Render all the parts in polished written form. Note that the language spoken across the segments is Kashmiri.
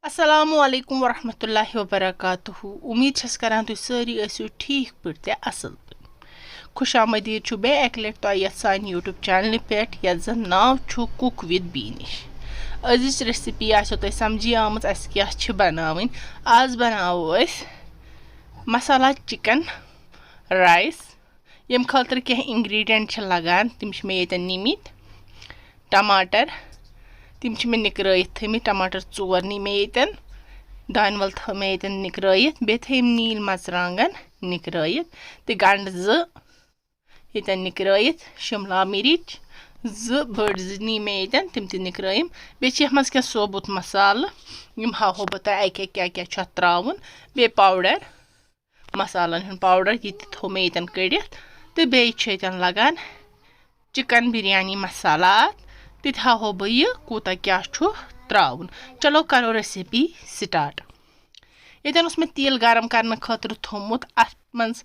Assalamu alaikum warahmatullahi wabarakatuh. उम्मीद छस करान तुम सारी ऐसो ठीक पे असल खुश आमदीद बे एक लट तुम सान यूट्यूब चैनल पे यथ जन नाव कुक विद बी निश अजिच रेसिपी आसो तुम समझी आमत अस क्या बनावन आज बनावो अस मसाला चिकन राइस यम खतर क्या इंग्रेडिएंट लगान तिम मे ये निमित टमाटर तिम मे निकरत थमित टमाटर 4 नी मे ये दान वल थ मे ये निकरत बे थम नील मरचांगन निकरत तो गंड 2 ये निकरत शिमला मिर्च 2 बड़ नी मे ये तिम निकरम बे मज क्या सोबुत मसाल यम हाहो बह तुम क्या क्या त्रावन बे पाउडर मसालन पाउडर ये थो मे ये कड़ित तो बे लगान चिकन बिरयानी मसाला तित हाहो बह यह कूता क्या त्रावन चलो करो रेसिपी स्टार्ट ये मे तेल गरम करने खतर थोमुत अत मज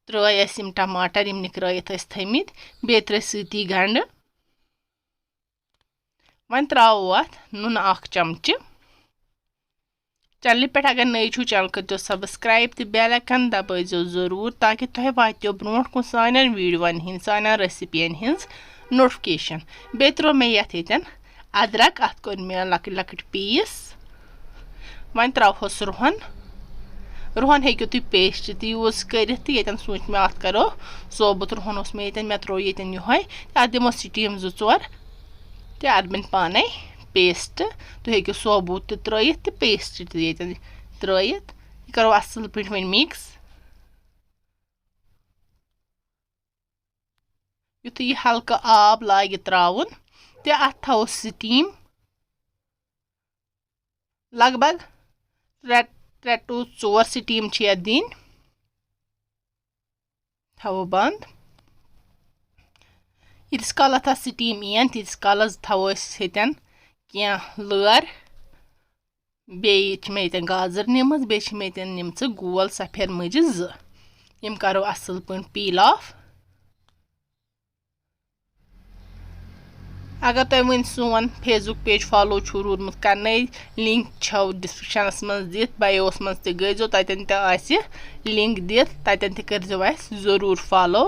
त्रयस टमाटर निकरत थमित बे त्रे सती गंड वन त्रो अत नुन 1 चमच चैनल पे अगर नई छो चैनल कर सब्सक्राइब तो बेल आइकन दबाइजो जरूर ताकि तुम वातो ब्रो कुन सान वीडियोन हिंद सान रेसिपियन हिंद नोटिफिकेशन बे त्रो मे ये अदरक अत कोर मे लकट लकट पीस वन त्रोहस रुहन रुहन हेकु तुम पेस्ट तो यूज कर ये सोच मे अत करो सोबुत रुहन मे ये त्रो ये अत दिमो स्टीम 2-4 तो अत बन पाने पेस्ट तुम हेकु सोबुत त्रित तो पेस्ट त्रित करो असल पे वो मिक्स युत यह हल्का आब लागे त्रावन तो अत थो स्टीम लगभग 3 to 4 स्टीम दिन थो बंद यीस काल अत स्टीम इन तीस काल थो ये क्या लर बे मे ये गाजर निम बे मे निम गोल सफेद मज 2 यम करो असल पे पील ऑफ अगर तुम वन सोन फेसबुक पेज फॉलो छो रूदमुत करने लिंक छो डिस्क्रिप्शनस मज दित बायोस मज ते गइजो ततन ते आसि लिंक दित ततन ते करजो अस जरूर फॉलो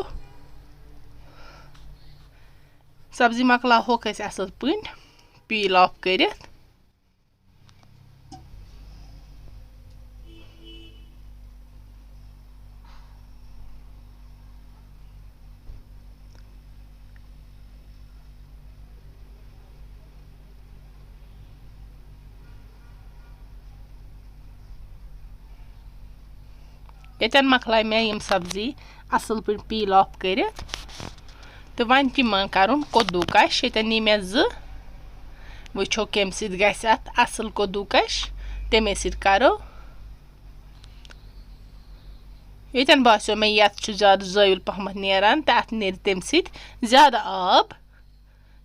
सब्जी मकला होक असल पे पील ऑफ करित ये मकल मे यम सब्जी असल पे पील ऑफ कर तो वन कर कद्दूकश ये नी मे 2 वो कम सत असल कद्दूकश तमे सो ये बासो मे ये ज्यादा जविल पहमत नेरान तो अत नेर तम ज्यादा आब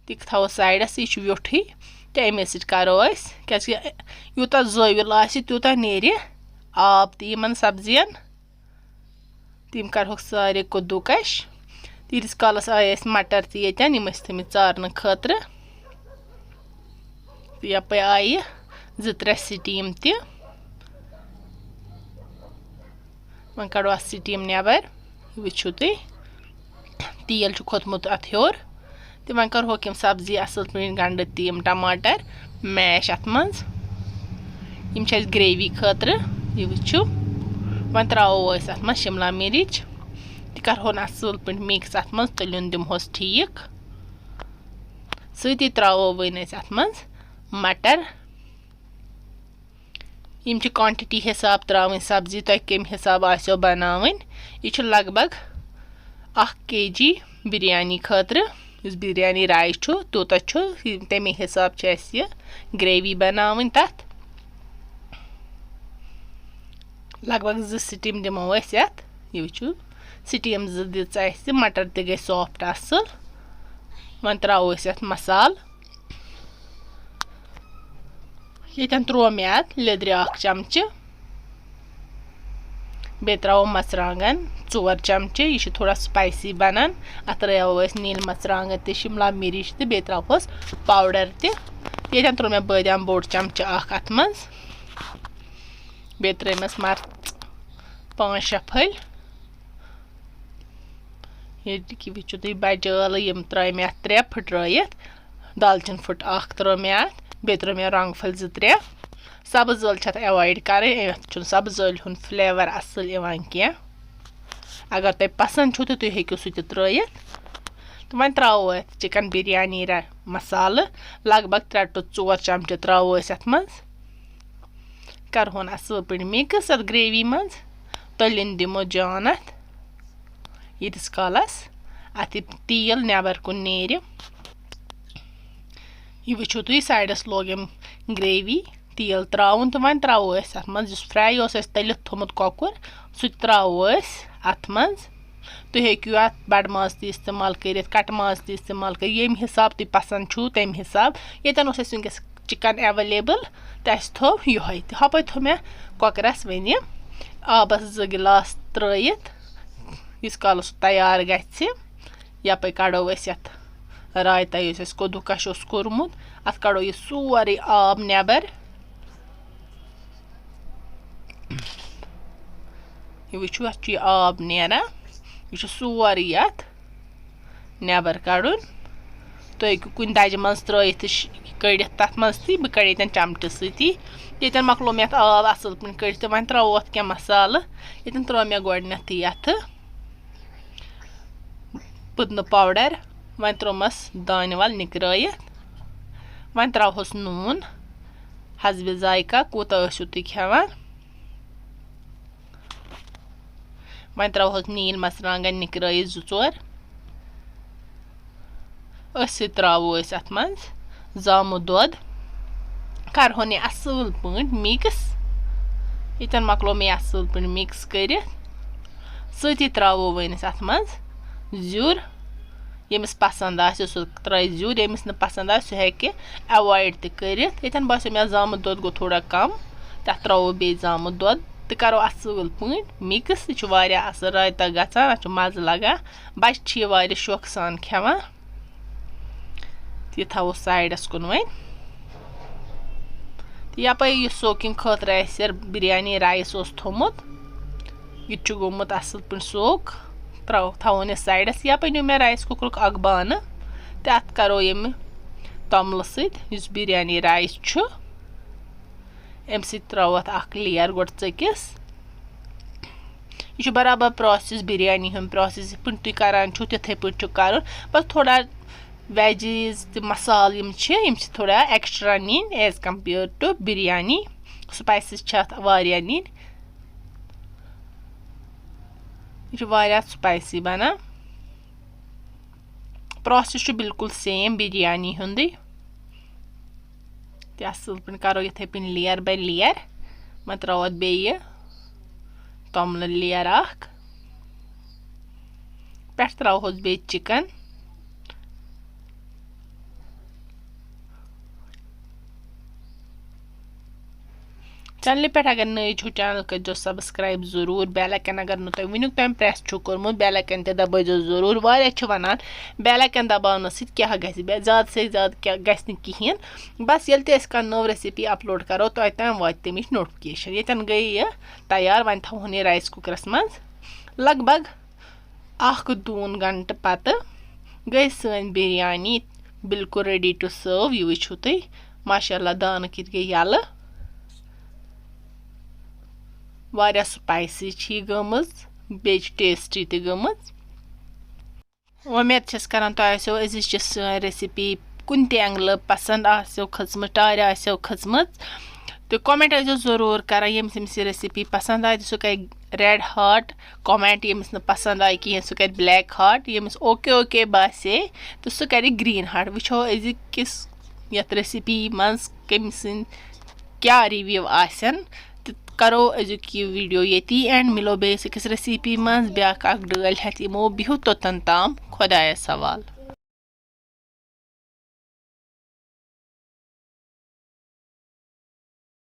तिक थो साइडस यह व्योठी तो अमे सो क्या यूत जविल तूत नेर आब तो सब्जियन तम कर सारे कद्दूकश तीस कालस आय मटर तम थमित चारन खतर तो यप आय 2-3 स्टीम वन कड़ो अत स्टीम नबर वो तुम तेल खोतमुत अत हेर तो वन कर यम सब्जी असल पे गंड तम टमाटर मैश अत मज ग्रेवी खतर यह वो वन त्रो अत मज शिमला मिर्च तो करहोन असल पे मिक्स अत मज तलिन दिमहोस ठीक सती त्रो वन अत मज मटर यम क्वांटिटी हिसाब त्रावन सब्जी तुम कम हिसाब आसो बनावन यह लगभग 1 kg बिरयानी खतर इस बिरयानी राइस तूत तमे हिसाब ग्रेवी बनावन तथ लगभग 2 स्टीम दिमो अत यह वो स्टीम 2 दिस मटर ते गई सॉफ्ट असल वन त्रो अत मसाल ये त्रो मे अत लिद्र 1 चमच बे त्रो मरचांगन 4 चमच यह थोड़ा स्पाइसी बनान अत त्रो नील मरचांगन तो शिमला मिर्च तो बे त्रोहस पाउडर ये त्रो मे बादाम बोड़ चमच 1 अत मज بیٚیہِ ترٲیمَس مرٕژ 5-6 پھٔلۍ ییٚتہِ وٕچھِو تُہۍ بَجہِ ٲلہٕ یِم ترٛٲے مےٚ اَتھ 3 پھٕٹرٲیِتھ دالچیٖن پھٕٹ 1 ترٲو مےٚ اَتھ بیٚیہِ ترٲو مےٚ رۄنٛگ پھٔلۍ 2-3 سبٕز ٲلہٕ چھِ اَتھ اٮ۪وایِڈ کَرٕنۍ اَتھ چھُنہٕ سبٕز ٲلہِ ہُنٛد فٕلیور اَصٕل یِوان کینٛہہ اگر تۄہہِ پَسنٛد چھُو تہٕ تُہۍ ہیٚکِو سُہ تہِ ترٛٲیِتھ تہٕ وۄنۍ ترٛاوو أتھۍ چِکَن بِریانی مصالہٕ لگ بگ 3 to 4 چمچہٕ ترٛاوو أسۍ اَتھ منٛز کَرہون اَصٕل پٲٹھۍ مِکٕس اَتھ گرٛیوی منٛز تٔلِنۍ دِمو جان اَتھ ییٖتِس کالَس اَتھ یہِ تیٖل نٮ۪بر کُن نیرِ یہِ وٕچھِو تُہۍ سایڈَس لوگ أمۍ گرٛیوی تیٖل ترٛاوُن تہٕ وۄنۍ ترٛاوو أسۍ اَتھ منٛز یُس فرٛاے اوس اَسہِ تٔلِتھ تھوٚمُت کۄکُر سُہ تہِ ترٛاوو أسۍ اَتھ منٛز تُہۍ ہیٚکِو اَتھ بَڑٕ ماز تہِ اِستعمال کٔرِتھ کَٹہٕ ماز تہِ اِستعمال کٔرِتھ ییٚمہِ حِساب تُہۍ پَسنٛد چھُو تَمہِ حِساب ییٚتٮ۪ن اوس اَسہِ وٕنکٮ۪س چِکَن اٮ۪ویلیبٕل تہٕ اَسہِ تھوٚو یِہوٚے تہِ ہۄپٲرۍ تھوٚو مےٚ کۄکرَس وۄنۍ آبَس 2 گِلاس ترٛٲیِتھ ییٖتِس کالَس سُہ تیار گژھِ یَپٲرۍ کَڑو أسۍ یَتھ رایتا یُس اَسہِ کۄدوٗ کَش اوس کوٚرمُت اَتھ کَڑو یہِ سورُے آب نٮ۪بر یہِ وٕچھِو اَتھ چھُ یہِ آب نیران یہِ چھُ سورُے اَتھ نٮ۪بر کَڑُن تُہۍ ہیٚکِو کُنہِ دَجہِ منٛز ترٛٲیِتھ تہٕ کٔڑِتھ تَتھ منٛز تہِ بہٕ کَڑٕ ییٚتٮ۪ن چَمچہٕ سۭتی ییٚتٮ۪ن مۄکلو مےٚ اَتھ آب اَصٕل پٲٹھۍ کٔڑِتھ تہٕ وۄنۍ ترٛاوو اَتھ کینٛہہ مصالہٕ ییٚتٮ۪ن ترٛوو مےٚ گۄڈٕنٮ۪تھٕے یَتھٕ پُدنہٕ پاوڈَر وۄنۍ ترٛوومَس دانہِ وَل نِکرٲیِتھ وۄنۍ ترٛاوہوس نوٗن حسبِ ذایقہ کوٗتاہ ٲسِو تُہۍ کھٮ۪وان وۄنۍ ترٛاوہوس نیٖلۍ مَرژٕوانٛگَن نِکرٲیِتھ 2-4 أتھۍ سۭتۍ ترٛاوو أسۍ اَتھ منٛز زامُت دۄد کَرہون یہِ اَصٕل پٲٹھۍ مِکٕس ییٚتٮ۪ن مۄکلو مےٚ یہِ اَصٕل پٲٹھۍ مِکٕس کٔرِتھ سۭتی ترٛاوو وۄنۍ أسۍ اَتھ منٛز زیُر ییٚمِس پَسنٛد آسہِ سُہ ترٛایہِ زیُر ییٚمِس نہٕ پَسنٛد آسہِ سُہ ہیٚکہِ اٮ۪وایِڈ تہِ کٔرِتھ ییٚتٮ۪ن باسیو مےٚ زامُت دۄد گوٚو تھوڑا کَم تَتھ ترٛاوو بیٚیہِ زامُت دۄد تہٕ کَرو اَصٕل پٲٹھۍ مِکٕس یہِ چھُ واریاہ اَصٕل رایتا گژھان اَتھ چھُ مَزٕ لَگان بَچہِ چھِ یہِ واریاہ شوقہٕ سان کھٮ۪وان یہِ تھاوو سایڈَس کُن وۄنۍ تہٕ یَپٲرۍ یُس سوکِنٛگ خٲطرٕ اَسہِ بِریانی رایِس اوس تھوٚمُت یہِ تہِ چھُ گوٚمُت اَصٕل پٲٹھۍ سوک تھاوون یہِ سایڈَس یَپٲرۍ نیوٗ مےٚ رایِس کُکرُک اَکھ بانہٕ تہٕ اَتھ کَرو ییٚمہِ توٚملہٕ سۭتۍ یُس بِریانی رایِس چھُ اَمہِ سۭتۍ ترٛاوو اَتھ اَکھ لِیَر گۄڈٕ ژٔکِس یہِ چھُ برابر پرٛاسٮ۪س بِریانی ہُنٛد پرٛاسٮ۪س یِتھ پٲٹھۍ تُہۍ کَران چھُو تِتھَے پٲٹھۍ چھُ کَرُن بَس تھوڑا ویجِز تہٕ مصالہٕ یِم چھِ تھوڑا ایٚکٕسٹرٛا نِنۍ as compared to biryani spices چھِ اَتھ واریاہ نِنۍ یہِ چھُ واریاہ سٕپایسی بَنان پرٛاسٮ۪س چھُ بِلکُل سیم بِریانی ہُنٛدُے تہٕ اَصٕل پٲٹھۍ کَرو یِتھَے پٲٹھۍ لِیَر بَے لِیَر وۄنۍ ترٛاوو اَتھ بیٚیہِ توٚملہٕ لِیَر اَکھ پٮ۪ٹھٕ ترٛاوہوس بیٚیہِ چِکَن چَنلہِ پٮ۪ٹھ اگر نٔے چھُو چَنَل کٔرۍزیو سَبسکرایب ضروٗر بیل آیکَن اگر نہٕ تۄہہِ وٕنیُک تام پرٛٮ۪س چھُو کوٚرمُت بیل آیکَن تہِ دَبٲیزیو ضروٗر واریاہ چھِ وَنان بیل آیکَن دَباونہٕ سۭتۍ کیٛاہ گژھِ زیادٕ سے زیادٕ کیٛاہ گژھِ نہٕ کِہیٖنۍ بَس ییٚلہِ تہِ أسۍ کانٛہہ نٔو ریسِپی اَپلوڈ کَرو تۄہہِ تام واتہِ تَمِچ نوٹِفِکیشَن ییٚتٮ۪ن گٔے یہِ تیار وۄنۍ تھاوہون یہِ رایِس کُکرَس منٛز لگ بگ 1-2 گَنٹہٕ پَتہٕ گٔے سٲنۍ بِریانی بِلکُل ریڈی ٹُو سٔرٕو یہِ وٕچھِو تُہۍ ماشاء اللہ دانہٕ کِتھ گٔے یَلہٕ واریاہ سٕپایسی چھِ یہِ گٔمٕژ بیٚیہِ چھِ ٹیسٹی تہِ گٔمٕژ وۄمید چھَس کَران تۄہہِ آسیو أزِچ یہِ سٲنۍ ریسِپی کُنہِ تہِ اٮ۪نٛگلہٕ پَسنٛد آسیو کھٔژمٕژ ٹارِ آسیو کھٔژمٕژ تہٕ کومٮ۪نٛٹ ٲسۍزیو ضروٗر کَران ییٚمِس یہِ ریسِپی پَسنٛد آیہِ سُہ کَرِ رٮ۪ڈ ہاٹ کومٮ۪نٛٹ ییٚمِس نہٕ پَسنٛد آیہِ کِہیٖنۍ سُہ کَرِ بٕلیک ہاٹ ییٚمِس اوکے باسے تہٕ سُہ کَرِ گرٛیٖن ہاٹ وٕچھو أزِکِس یَتھ ریسِپی منٛز کٔمۍ سٕنٛدۍ کیٛاہ رِوِو آسن تہٕ کَرو أزیُک یہِ ویٖڈیو ییٚتی اینٛڈ مِلو بیٚیِس أکِس ریسِپی منٛز بیٛاکھ اَکھ ڈٲلۍ ہٮ۪تھ یِمو بِہِو توٚتَن تام خۄدایَس حوال